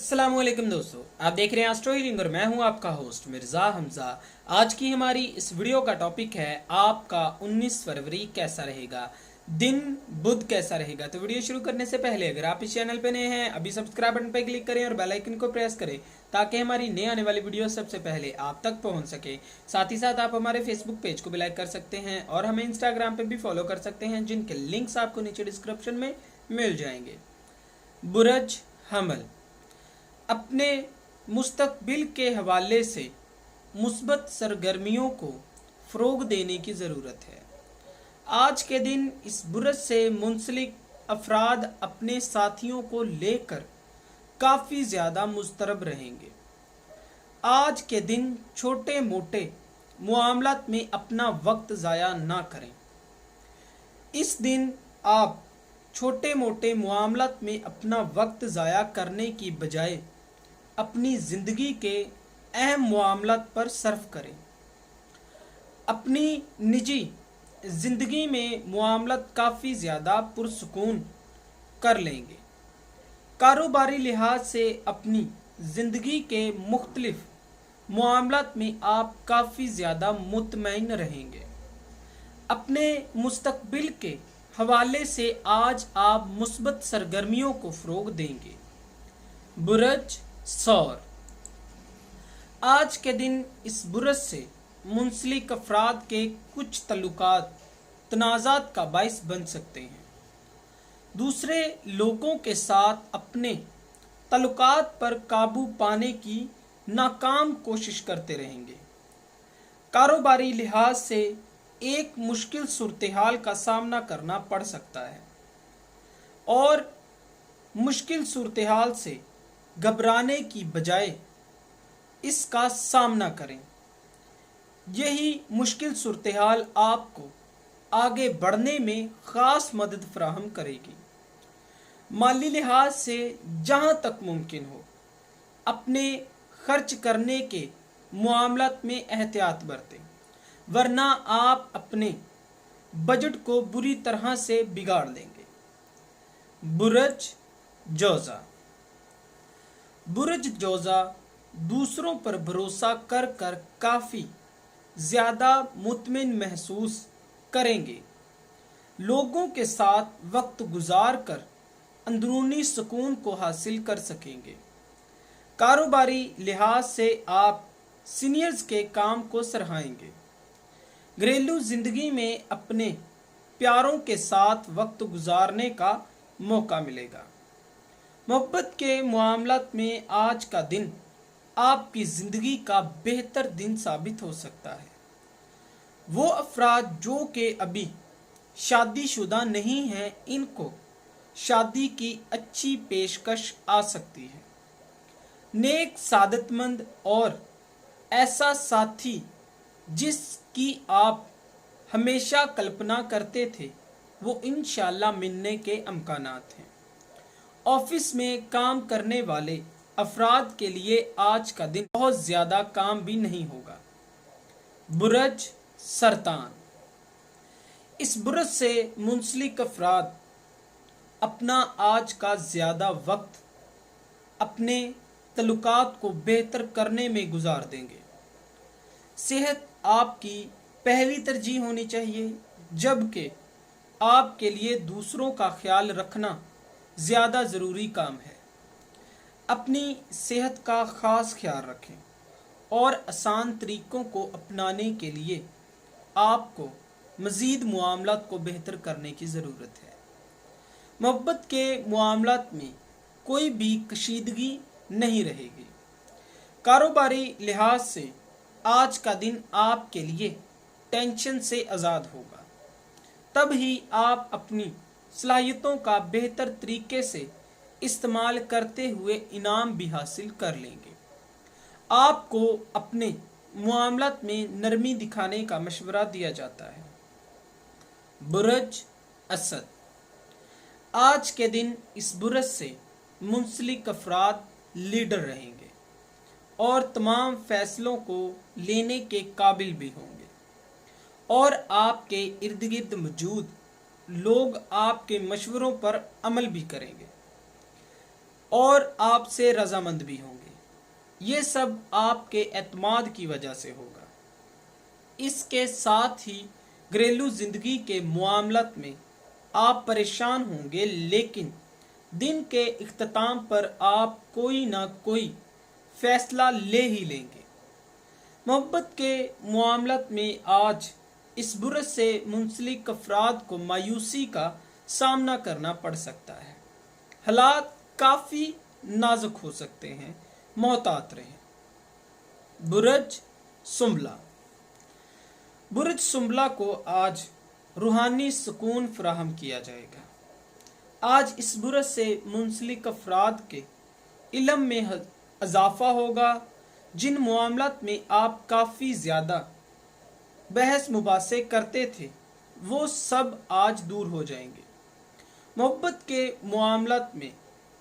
अस्सलामुअलैकुम दोस्तों, आप देख रहे हैं एस्ट्रो हीलिंग और मैं हूं आपका होस्ट मिर्ज़ा हमजा। आज की हमारी इस वीडियो का टॉपिक है आपका 19 फरवरी कैसा रहेगा, दिन बुध कैसा रहेगा। तो वीडियो शुरू करने से पहले अगर आप इस चैनल पे नए हैं अभी सब्सक्राइब बटन पर क्लिक करें और बेल आइकन को प्रेस करें ताकि हमारी नए आने वाली वीडियो सबसे पहले आप तक पहुंच सके। साथ ही साथ आप हमारे फेसबुक पेज को भी लाइक कर सकते हैं और हमें इंस्टाग्राम पे भी फॉलो कर सकते हैं, जिनके लिंक्स आपको नीचे डिस्क्रिप्शन में मिल जाएंगे। बुरज हमल, अपने मुस्तकबिल के हवाले से मुस्बत सरगर्मियों को फ़रोग देने की ज़रूरत है। आज के दिन इस बुरज से मुंसलिक अफराद अपने साथियों को लेकर काफ़ी ज़्यादा मुस्तरब रहेंगे। आज के दिन छोटे मोटे मुआमलात में अपना वक्त ज़ाया ना करें। इस दिन आप छोटे मोटे मामलात में अपना वक्त ज़ाया करने की बजाय अपनी ज़िंदगी के अहम मामलात पर सर्फ करें। अपनी निजी ज़िंदगी में मामलात काफ़ी ज़्यादा पुरसुकून कर लेंगे। कारोबारी लिहाज से अपनी ज़िंदगी के मुख्तलिफ मामलात में आप काफ़ी ज़्यादा मुतमईन रहेंगे। अपने मुस्तकबिल के हवाले से आज आप मुस्बत सरगर्मियों को फ़रोग देंगे। बुरज सौर, आज के दिन इस बुरज से मुंसलिक अफराद के कुछ तल्लुकात तनाज़ात का बाइस बन सकते हैं। दूसरे लोगों के साथ अपने तल्लुकात पर काबू पाने की नाकाम कोशिश करते रहेंगे। कारोबारी लिहाज से एक मुश्किल सूरत-ए-हाल का सामना करना पड़ सकता है और मुश्किल सूरत-ए-हाल से घबराने की बजाय इसका सामना करें। यही मुश्किल सूरत-ए-हाल आपको आगे बढ़ने में ख़ास मदद फराहम करेगी। माली लिहाज से जहाँ तक मुमकिन हो अपने खर्च करने के मामलात में एहतियात बरतें, वरना आप अपने बजट को बुरी तरह से बिगाड़ देंगे। बुरज जोज़ा, बुरज जोज़ा दूसरों पर भरोसा कर कर काफ़ी ज़्यादा मुतमिन महसूस करेंगे। लोगों के साथ वक्त गुजार कर अंदरूनी सुकून को हासिल कर सकेंगे। कारोबारी लिहाज से आप सीनियर्स के काम को सराहेंगे। घरेलू ज़िंदगी में अपने प्यारों के साथ वक्त गुजारने का मौका मिलेगा। मोहब्बत के मामलात में आज का दिन आपकी ज़िंदगी का बेहतर दिन साबित हो सकता है। वो अफराद जो कि अभी शादीशुदा नहीं हैं, इनको शादी की अच्छी पेशकश आ सकती है। नेक, सादतमंद और ऐसा साथी जिसकी आप हमेशा कल्पना करते थे, वो इंशाअल्लाह मिलने के अमकानात हैं। ऑफिस में काम करने वाले अफराद के लिए आज का दिन बहुत ज़्यादा काम भी नहीं होगा। बुरज सरतान, इस बुरज से मुंसलिक अफराद अपना आज का ज़्यादा वक्त अपने तल्लुकात को बेहतर करने में गुजार देंगे। सेहत आपकी पहली तरजीह होनी चाहिए, जबकि आपके लिए दूसरों का ख्याल रखना ज़्यादा ज़रूरी काम है। अपनी सेहत का ख़ास ख्याल रखें और आसान तरीक़ों को अपनाने के लिए आपको मज़ीद मामलात को बेहतर करने की ज़रूरत है। मोहब्बत के मामलात में कोई भी कशीदगी नहीं रहेगी। कारोबारी लिहाज से आज का दिन आपके लिए टेंशन से आज़ाद होगा। तब ही आप अपनी सलाहियतों का बेहतर तरीके से इस्तेमाल करते हुए इनाम भी हासिल कर लेंगे। आपको अपने मामलात में नरमी दिखाने का मशवरा दिया जाता है। बुरज असद, आज के दिन इस बुरज से मुंसलिक अफराद लीडर रहेंगे और तमाम फैसलों को लेने के काबिल भी होंगे और आपके इर्द गिर्द मौजूद लोग आपके मशवरों पर अमल भी करेंगे। اور آپ سے رضامند بھی ہوں گے۔ یہ سب آپ کے اعتماد کی وجہ سے ہوگا۔ اس کے ساتھ ہی گھریلو زندگی کے معاملات میں آپ پریشان ہوں گے، لیکن دن کے اختتام پر آپ کوئی نہ کوئی فیصلہ لے ہی لیں گے۔ محبت کے معاملات میں آج اس برس سے منسلک افراد کو مایوسی کا سامنا کرنا پڑ سکتا ہے۔ حالات کافی نازک ہو سکتے ہیں، محتاط رہیں۔ برج سنبلہ۔ برج سنبلہ کو آج روحانی سکون فراہم کیا جائے گا۔ آج اس برج سے منسلک افراد کے علم میں اضافہ ہوگا۔ جن معاملات میں آپ کافی زیادہ بحث مباحثے کرتے تھے وہ سب آج دور ہو جائیں گے۔ محبت کے معاملات میں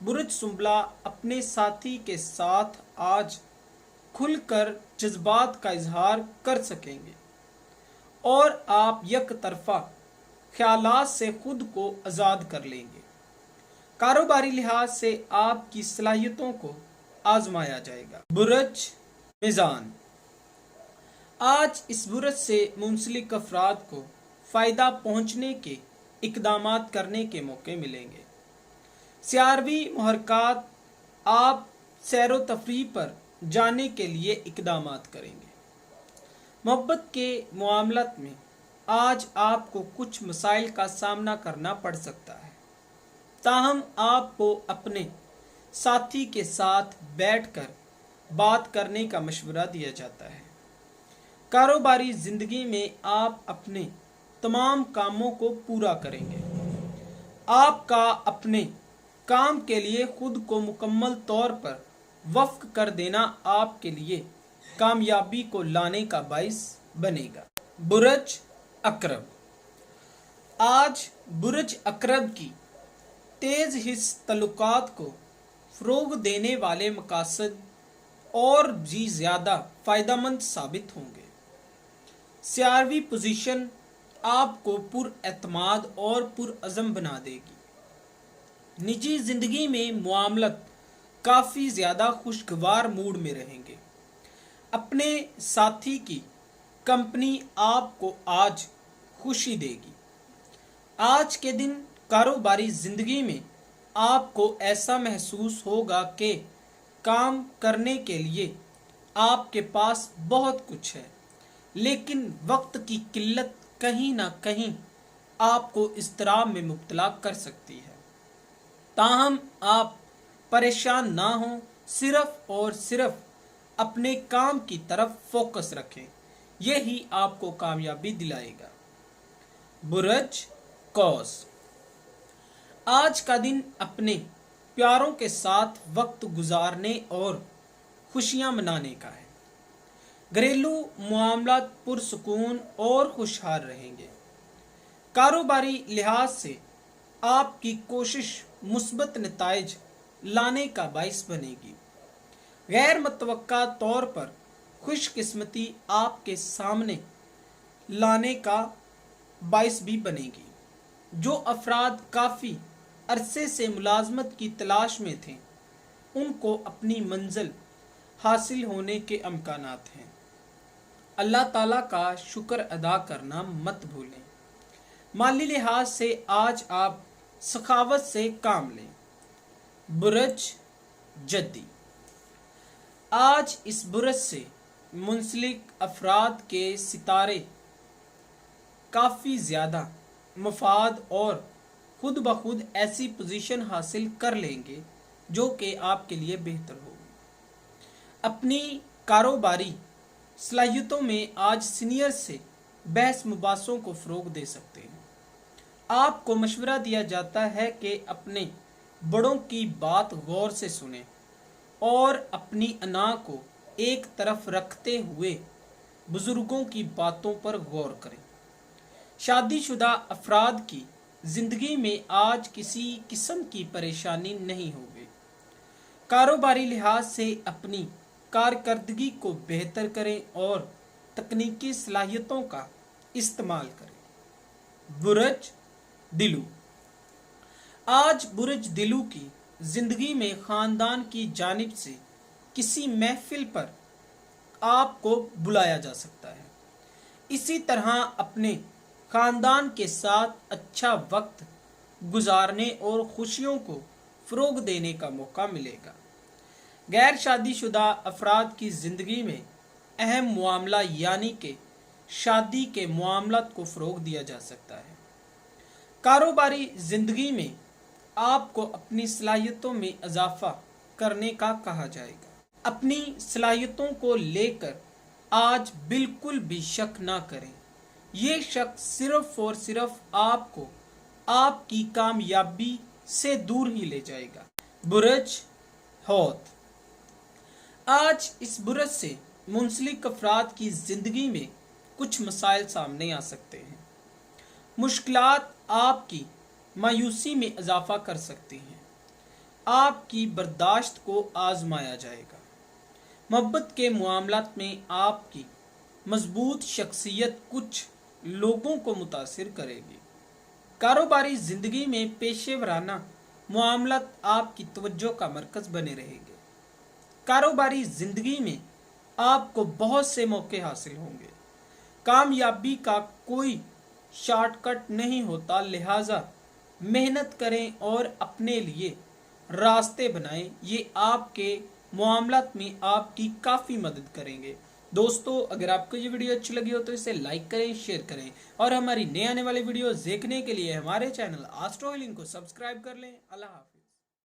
برج سنبلہ اپنے ساتھی کے ساتھ آج کھل کر جذبات کا اظہار کر سکیں گے اور آپ یک طرفہ خیالات سے خود کو آزاد کر لیں گے۔ کاروباری لحاظ سے آپ کی صلاحیتوں کو آزمایا جائے گا۔ برج میزان۔ آج اس برج سے منسلک افراد کو فائدہ پہنچنے کے اقدامات کرنے کے موقع ملیں گے۔ سیاروی محرکات آپ سیر و تفریح پر جانے کے لیے اقدامات کریں گے۔ محبت کے معاملات میں آج آپ کو کچھ مسائل کا سامنا کرنا پڑ سکتا ہے، تاہم آپ کو اپنے ساتھی کے ساتھ بیٹھ کر بات کرنے کا مشورہ دیا جاتا ہے۔ کاروباری زندگی میں آپ اپنے تمام کاموں کو پورا کریں گے۔ آپ کا اپنے کام کے لیے خود کو مکمل طور پر وقف کر دینا آپ کے لیے کامیابی کو لانے کا باعث بنے گا۔ برج عقرب۔ آج برج عقرب کی تیز حس تعلقات کو فروغ دینے والے مقاصد اور بھی زیادہ فائدہ مند ثابت ہوں گے۔ سیاروی پوزیشن آپ کو پر اعتماد اور پر عزم بنا دے گی۔ نجی زندگی میں معاملات کافی زیادہ خوشگوار موڈ میں رہیں گے۔ اپنے ساتھی کی کمپنی آپ کو آج خوشی دے گی۔ آج کے دن کاروباری زندگی میں آپ کو ایسا محسوس ہوگا کہ کام کرنے کے لیے آپ کے پاس بہت کچھ ہے، لیکن وقت کی قلت کہیں نہ کہیں آپ کو اضطراب میں مبتلا کر سکتی ہے۔ تاہم آپ پریشان نہ ہوں، صرف اور صرف اپنے کام کی طرف فوکس رکھیں، یہی آپ کو کامیابی دلائے گا۔ برج قوس۔ آج کا دن اپنے پیاروں کے ساتھ وقت گزارنے اور خوشیاں منانے کا ہے۔ گھریلو معاملات پرسکون اور خوشحال رہیں گے۔ کاروباری لحاظ سے آپ کی کوشش مثبت نتائج لانے کا باعث بنے گی۔ غیر متوقع طور پر خوش قسمتی آپ کے سامنے لانے کا باعث بھی بنے گی۔ جو افراد کافی عرصے سے ملازمت کی تلاش میں تھے ان کو اپنی منزل حاصل ہونے کے امکانات ہیں۔ اللہ تعالیٰ کا شکر ادا کرنا مت بھولیں۔ مالی لحاظ سے آج آپ سخاوت سے کام لیں۔ برج جدی۔ آج اس برج سے منسلک افراد کے ستارے کافی زیادہ مفاد اور خود بخود ایسی پوزیشن حاصل کر لیں گے جو کہ آپ کے لیے بہتر ہوگی۔ اپنی کاروباری صلاحیتوں میں آج سینئر سے بحث مباحثوں کو فروغ دے سکتے ہیں۔ آپ کو مشورہ دیا جاتا ہے کہ اپنے بڑوں کی بات غور سے سنیں اور اپنی انا کو ایک طرف رکھتے ہوئے بزرگوں کی باتوں پر غور کریں۔ شادی شدہ افراد کی زندگی میں آج کسی قسم کی پریشانی نہیں ہوگی۔ کاروباری لحاظ سے اپنی کارکردگی کو بہتر کریں اور تکنیکی صلاحیتوں کا استعمال کریں۔ برج دلو۔ آج برج دلو کی जिंदगी में खानदान की जानिब से किसी महफिल पर आपको बुलाया जा सकता है। इसी तरह अपने खानदान के साथ अच्छा वक्त गुजारने और खुशियों को फ़रोग देने का मौका मिलेगा। गैर शादीशुदा अफराद की ज़िंदगी में अहम मामला यानी कि शादी के मामलात को फ़रोग दिया जा सकता है। कारोबारी ज़िंदगी में आपको अपनी सलाहियतों में इजाफा करने का कहा जाएगा। अपनी सलाहियतों को लेकर आज बिल्कुल भी शक ना करें। ये शक सिर्फ और सिर्फ आपको आपकी कामयाबी से दूर ही ले जाएगा। बुरज हौत, आज इस बुरज से मुंसलिक अफराद की ज़िंदगी में कुछ मसाइल सामने आ सकते हैं। मुश्किलात आपकी मायूसी में इजाफा कर सकती हैं। आपकी बर्दाश्त को आजमाया जाएगा। मोहब्बत के मामलात में आपकी मजबूत शख्सियत कुछ लोगों को मुतासिर करेगी। कारोबारी ज़िंदगी में पेशेवराना मामलात आपकी तवज्जो का मरकज़ बने रहेंगे। कारोबारी ज़िंदगी में आपको बहुत से मौके हासिल होंगे। कामयाबी का कोई शॉर्टकट नहीं होता, लिहाजा मेहनत करें और अपने लिए रास्ते बनाएं। ये आपके मामलात में आपकी काफ़ी मदद करेंगे। दोस्तों, अगर आपको ये वीडियो अच्छी लगी हो तो इसे लाइक करें, शेयर करें और हमारी नए आने वाली वीडियोस देखने के लिए हमारे चैनल एस्ट्रो हीलिंग को सब्सक्राइब कर लें। अल्लाह हाफ़िज़।